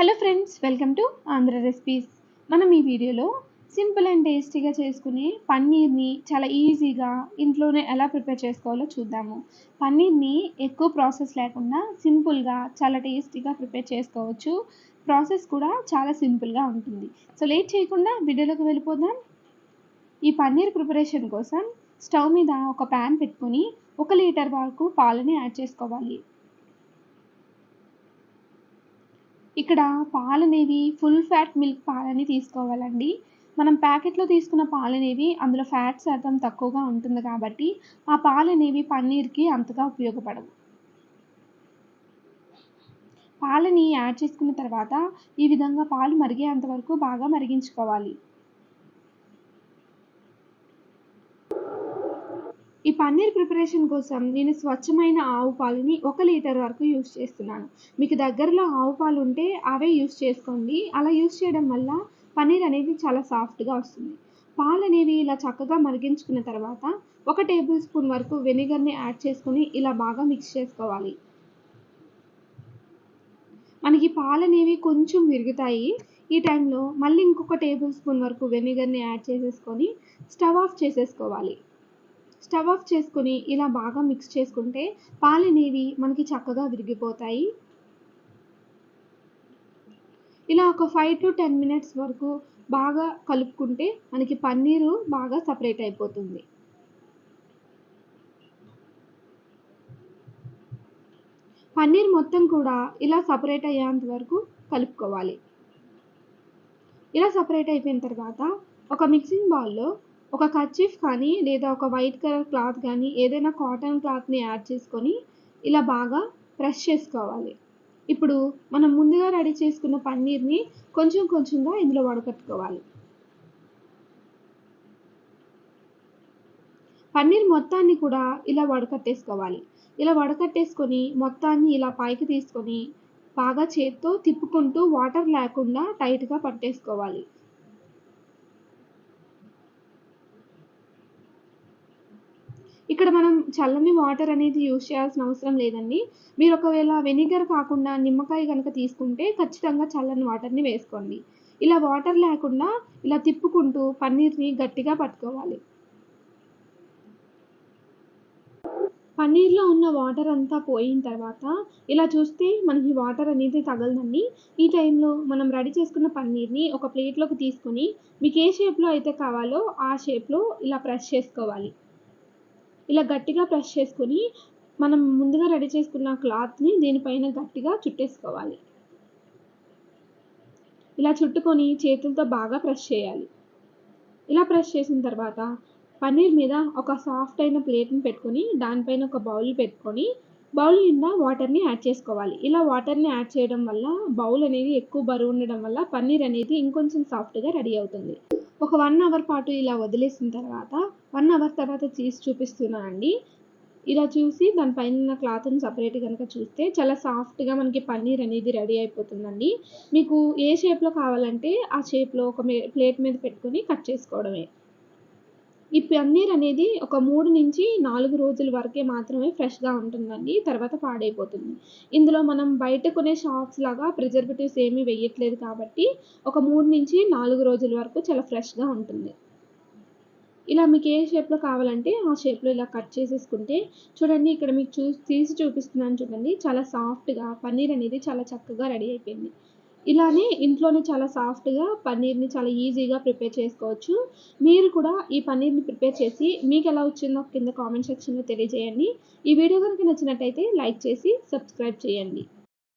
Hello friends, welcome to Andhra recipes. మనం ఈ వీడియోలో సింపుల్ అండ్ టేస్టీగా చేసుకునే పన్నీర్ని చాలా ఈజీగా ఇంట్లోనే ఎలా ప్రిపేర్ చేసుకోవాలో చూద్దాము. పన్నీర్ని ఎక్కువ ప్రాసెస్ లేకుండా సింపుల్గా చాలా టేస్టీగా ప్రిపేర్ చేసుకోవచ్చు. ప్రాసెస్ కూడా చాలా సింపుల్గా ఉంటుంది. సో లేట్ చేయకుండా వీడియోలోకి వెళ్ళిపోదాం. ఈ పన్నీర్ ప్రిపరేషన్ కోసం స్టవ్ మీద ఒక ప్యాన్ పెట్టుకొని 1 లీటర్ వరకు పాలని యాడ్ చేసుకోవాలి. ఇక్కడ పాలనేవి ఫుల్ ఫ్యాట్ మిల్క్ పాలని తీసుకోవాలండి. మనం ప్యాకెట్‌లో తీసుకున్న పాలనేవి అందులో ఫ్యాట్ శాతం తక్కువగా ఉంటుంది కాబట్టి, ఆ పాలనేవి పన్నీర్‌కి అంతగా ఉపయోగపడవు. పాలని యాడ్ చేసుకున్న తర్వాత ఈ విధంగా పాలు మరిగేంత వరకు బాగా మరిగించుకోవాలి. ఈ పన్నీర్ ప్రిపరేషన్ కోసం నేను స్వచ్ఛమైన ఆవు పాలని 1 లీటర్ వరకు యూజ్ చేస్తున్నాను. మీకు దగ్గరలో ఆవు పాలు ఉంటే అవే యూజ్ చేసుకోండి. అలా యూజ్ చేయడం వల్ల పన్నీర్ అనేది చాలా సాఫ్ట్‌గా వస్తుంది. పాలనేవి ఇలా చక్కగా మరిగించుకున్న తర్వాత 1 టేబుల్ స్పూన్ వరకు వెనిగర్‌ని యాడ్ చేసుకొని ఇలా బాగా మిక్స్ చేసుకోవాలి. మనకి పాలనేవి కొంచెం విరుగుతాయి. ఈ టైంలో మళ్ళీ ఇంకొక టేబుల్ స్పూన్ వరకు వెనిగర్‌ని యాడ్ చేసేసుకొని స్టవ్ ఆఫ్ చేసేసుకోవాలి. స్టవ్ ఆఫ్ చేసుకొని ఇలా బాగా మిక్స్ చేసుకుంటే పాలనేవి మనకి చక్కగా విరిగిపోతాయి. ఇలా ఒక 5-10 మినిట్స్ వరకు బాగా కలుపుకుంటే మనకి పన్నీరు బాగా సెపరేట్ అయిపోతుంది. పన్నీర్ మొత్తం కూడా ఇలా సెపరేట్ అయ్యేంత వరకు కలుపుకోవాలి. ఇలా సెపరేట్ అయిపోయిన తర్వాత ఒక మిక్సింగ్ బౌల్‌లో ఒక కర్చీఫ్ కానీ లేదా ఒక వైట్ కలర్ క్లాత్ కానీ ఏదైనా కాటన్ క్లాత్‌ని యాడ్ చేసుకొని ఇలా బాగా ప్రెస్ చేసుకోవాలి. ఇప్పుడు మనం ముందుగా రెడీ చేసుకున్న పన్నీర్‌ని కొంచెం కొంచెంగా ఇందులో వడకట్టుకోవాలి. పన్నీర్ మొత్తాన్ని కూడా ఇలా వడకట్టేసుకోవాలి. ఇలా వడకట్టేసుకొని మొత్తాన్ని ఇలా పైకి తీసుకొని బాగా చేత్తో తిప్పుకుంటూ వాటర్ లేకుండా టైట్‌గా పట్టేసుకోవాలి. ఇక్కడ మనం చల్లని వాటర్ అనేది యూజ్ చేయాల్సిన అవసరం లేదండి. మీరు ఒకవేళ వెనిగర్ కాకుండా నిమ్మకాయ గనక తీసుకుంటే ఖచ్చితంగా చల్లని వాటర్‌ని వేసుకోండి. ఇలా వాటర్ లేకుండా ఇలా తిప్పుకుంటూ పన్నీర్‌ని గట్టిగా పట్టుకోవాలి. పన్నీర్‌లో ఉన్న వాటర్ అంతా పోయిన తర్వాత ఇలా చూస్తే మనకి వాటర్ అనేది తగలదండి. ఈ టైంలో మనం రెడీ చేసుకున్న పన్నీర్‌ని ఒక ప్లేట్‌లోకి తీసుకొని మీకు ఏ షేప్‌లో అయితే కావాలో ఆ షేప్‌లో ఇలా ప్రెస్ చేసుకోవాలి. ఇలా గట్టిగా ప్రెస్ చేసుకొని మనం ముందుగా రెడీ చేసుకున్న క్లాత్‌ని దీనిపైన గట్టిగా చుట్టేసుకోవాలి. ఇలా చుట్టుకొని చేతులతో బాగా ప్రెస్ చేయాలి. ఇలా ప్రెస్ చేసిన తర్వాత పన్నీర్ మీద ఒక సాఫ్ట్ అయిన ప్లేట్‌ని పెట్టుకొని దానిపైన ఒక బౌల్ పెట్టుకొని బౌల్ నిండా వాటర్‌ని యాడ్ చేసుకోవాలి. ఇలా వాటర్‌ని యాడ్ చేయడం వల్ల బౌల్ అనేది ఎక్కువ బరువు ఉండడం వల్ల పన్నీర్ అనేది ఇంకొంచెం సాఫ్ట్‌గా రెడీ అవుతుంది. ఒక 1 అవర్ పాటు ఇలా వదిలేసిన తర్వాత 1 అవర్ తర్వాత తీసి చూపిస్తున్నానండి. ఇలా చూసి దాని పైనున్న క్లాత్‌ని సెపరేట్ గనక చూస్తే చాలా సాఫ్ట్‌గా మనకి పన్నీర్ అనేది రెడీ అయిపోతుందండి. మీకు ఏ షేప్‌లో కావాలంటే ఆ షేప్‌లో ఒక ప్లేట్ మీద పెట్టుకొని కట్ చేసుకోవడమే. ఈ పన్నీర్ అనేది ఒక 3-4 రోజుల వరకే మాత్రమే ఫ్రెష్‌గా ఉంటుందండి. తర్వాత పాడైపోతుంది. ఇందులో మనం బయట కొనే షాప్స్ లాగా ప్రిజర్వేటివ్స్ ఏమీ వేయట్లేదు కాబట్టి ఒక 3-4 రోజుల వరకు చాలా ఫ్రెష్‌గా ఉంటుంది. ఇలా మీకు ఏ షేప్‌లో కావాలంటే ఆ షేప్‌లో ఇలా కట్ చేసేసుకుంటే చూడండి, ఇక్కడ మీకు తీసి చూపిస్తున్నాను చూడండి. చాలా సాఫ్ట్‌గా పన్నీర్ అనేది చాలా చక్కగా రెడీ అయిపోయింది. ఇలానే ఇంట్లోనే చాలా సాఫ్ట్‌గా పన్నీర్‌ని చాలా ఈజీగా ప్రిపేర్ చేసుకోవచ్చు. మీరు కూడా ఈ పన్నీర్‌ని ప్రిపేర్ చేసి మీకెలా వచ్చిందో కింద కామెంట్ సెక్షన్‌లో తెలియజేయండి. ఈ వీడియో గనుక నచ్చినట్టయితే లైక్ చేసి సబ్స్క్రైబ్ చేయండి.